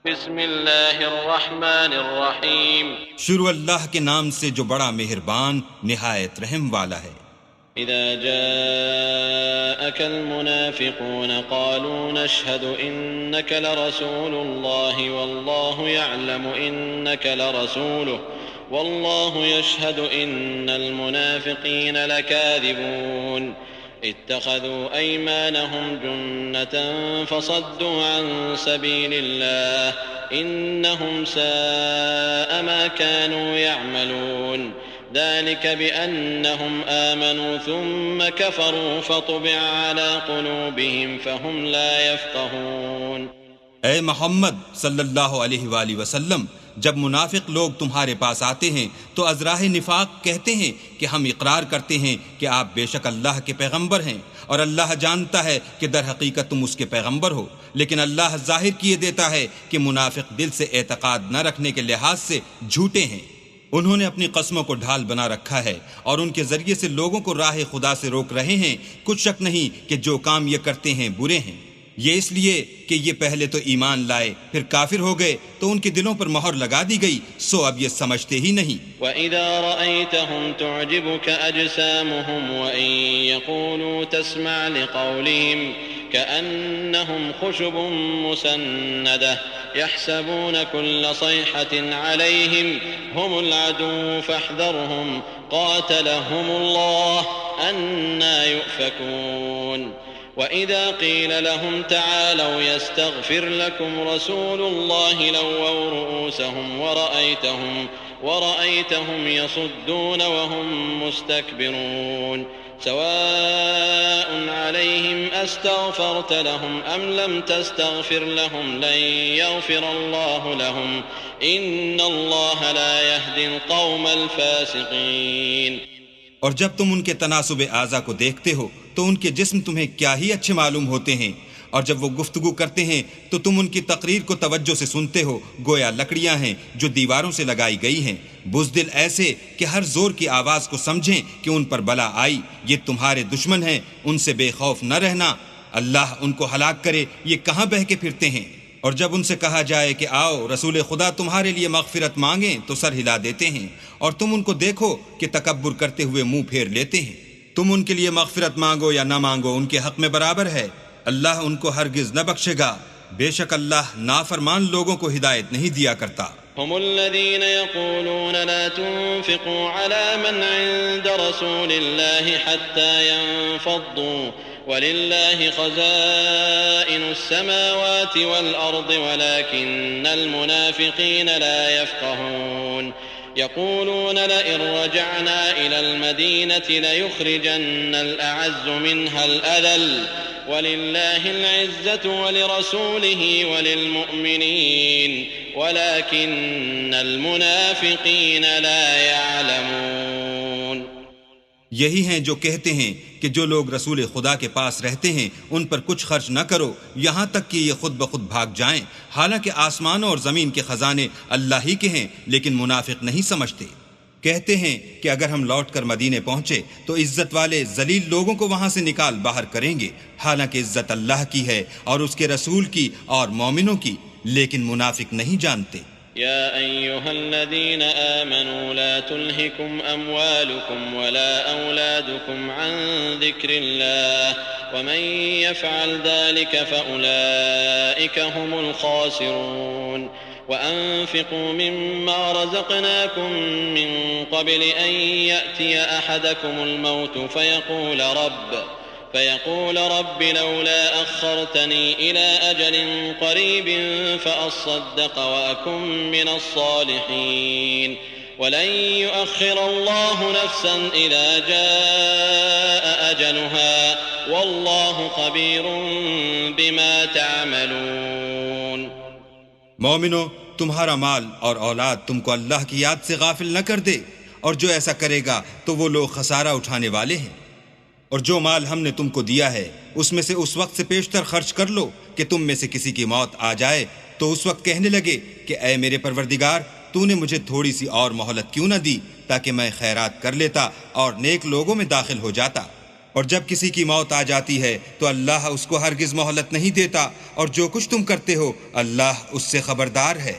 بسم اللہ الرحمن الرحیم شروع اللہ کے نام سے جو بڑا مہربان نہایت رحم والا ہے۔ اذا جاءك المنافقون قالوا نشهد انك لرسول الله والله يعلم انك لرسوله والله يشهد ان المنافقين لكاذبون اتخذوا ايمانهم جنة فصدوا عن سبيل الله انهم ساء ما كانوا يعملون ذلك بأنهم آمنوا ثم كفروا فطبع على قلوبهم فهم لا يفقهون۔ اے محمد صلی اللہ علیہ وآلہ وسلم، جب منافق لوگ تمہارے پاس آتے ہیں تو از راہ نفاق کہتے ہیں کہ ہم اقرار کرتے ہیں کہ آپ بے شک اللہ کے پیغمبر ہیں، اور اللہ جانتا ہے کہ در حقیقت تم اس کے پیغمبر ہو، لیکن اللہ ظاہر کیے دیتا ہے کہ منافق دل سے اعتقاد نہ رکھنے کے لحاظ سے جھوٹے ہیں۔ انہوں نے اپنی قسموں کو ڈھال بنا رکھا ہے اور ان کے ذریعے سے لوگوں کو راہ خدا سے روک رہے ہیں۔ کچھ شک نہیں کہ جو کام یہ کرتے ہیں برے ہیں۔ یہ اس لیے کہ یہ پہلے تو ایمان لائے پھر کافر ہو گئے تو ان کے دلوں پر مہر لگا دی گئی، سو اب یہ سمجھتے ہی نہیں۔ وَإِذَا رَأَيْتَهُمْ تُعْجِبُكَ أَجْسَامُهُمْ وَإِن يَقُولُوا تَسْمَعْ لِقَوْلِهِمْ كأنهم خشب مسندة يحسبون كل صيحة عليهم هم العدو فاحذرهم قاتلهم الله أنى يؤفكون۔ وإذا قيل لهم تعالوا يستغفر لكم رسول الله لووا رؤوسهم ورأيتهم يصدون وهم مستكبرون۔ سواء عليهم أستغفرت لهم أم لم تستغفر لهم لن يغفر الله لهم إن الله لا يهدي القوم الفاسقين۔ اور جب تم ان کے تناسب اعضا کو دیکھتے ہو تو ان کے جسم تمہیں کیا ہی اچھے معلوم ہوتے ہیں، اور جب وہ گفتگو کرتے ہیں تو تم ان کی تقریر کو توجہ سے سنتے ہو، گویا لکڑیاں ہیں جو دیواروں سے لگائی گئی ہیں، بزدل ایسے کہ ہر زور کی آواز کو سمجھیں کہ ان پر بلا آئی۔ یہ تمہارے دشمن ہیں، ان سے بے خوف نہ رہنا، اللہ ان کو ہلاک کرے، یہ کہاں بہہ کے پھرتے ہیں۔ اور جب ان سے کہا جائے کہ آؤ رسول خدا تمہارے لیے مغفرت مانگیں تو سر ہلا دیتے ہیں، اور تم ان کو دیکھو کہ تکبر کرتے ہوئے منہ پھیر لیتے ہیں۔ تم ان کے لیے مغفرت مانگو یا نہ مانگو ان کے حق میں برابر ہے، اللہ ان کو ہرگز نہ بخشے گا، بے شک اللہ نافرمان لوگوں کو ہدایت نہیں دیا کرتا۔ هم الذين يقولون لا تنفقوا على من عند رسول الله حتى ينفضوا ولله خزائن السماوات والأرض ولكن المنافقين لا يفقهون۔ يقولون لئن رجعنا إلى المدينة ليخرجن الأعز منها الأذل ولله العزة ولرسوله وللمؤمنين ولكن المنافقين لا يعلمون۔ یہی ہیں جو کہتے ہیں کہ جو لوگ رسول خدا کے پاس رہتے ہیں ان پر کچھ خرچ نہ کرو یہاں تک کہ یہ خود بخود بھاگ جائیں، حالانکہ آسمانوں اور زمین کے خزانے اللہ ہی کے ہیں، لیکن منافق نہیں سمجھتے۔ کہتے ہیں کہ اگر ہم لوٹ کر مدینے پہنچے تو عزت والے ذلیل لوگوں کو وہاں سے نکال باہر کریں گے، حالانکہ عزت اللہ کی ہے اور اس کے رسول کی اور مومنوں کی، لیکن منافق نہیں جانتے۔ يا أيها الذين آمنوا لا تلهكم أموالكم ولا أولادكم عن ذكر الله ومن يفعل ذلك فأولئك هم الخاسرون۔ وأنفقوا مما رزقناكم من قبل أن يأتي أحدكم الموت فيقول رب لولا أخرتني إلى أجل قريب فأصدق وأكن من الصالحين ولن يؤخر الله نفسا إذا جاء أجلها والله خبير بما تعملون۔ مومنو، تمہارا مال اور اولاد تم کو اللہ کی یاد سے غافل نہ کر دے، اور جو ایسا کرے گا تو وہ لوگ خسارہ اٹھانے والے ہیں۔ اور جو مال ہم نے تم کو دیا ہے اس میں سے اس وقت سے پیشتر خرچ کر لو کہ تم میں سے کسی کی موت آ جائے تو اس وقت کہنے لگے کہ اے میرے پروردگار، تو نے مجھے تھوڑی سی اور مہلت کیوں نہ دی تاکہ میں خیرات کر لیتا اور نیک لوگوں میں داخل ہو جاتا۔ اور جب کسی کی موت آ جاتی ہے تو اللہ اس کو ہرگز مہلت نہیں دیتا، اور جو کچھ تم کرتے ہو اللہ اس سے خبردار ہے۔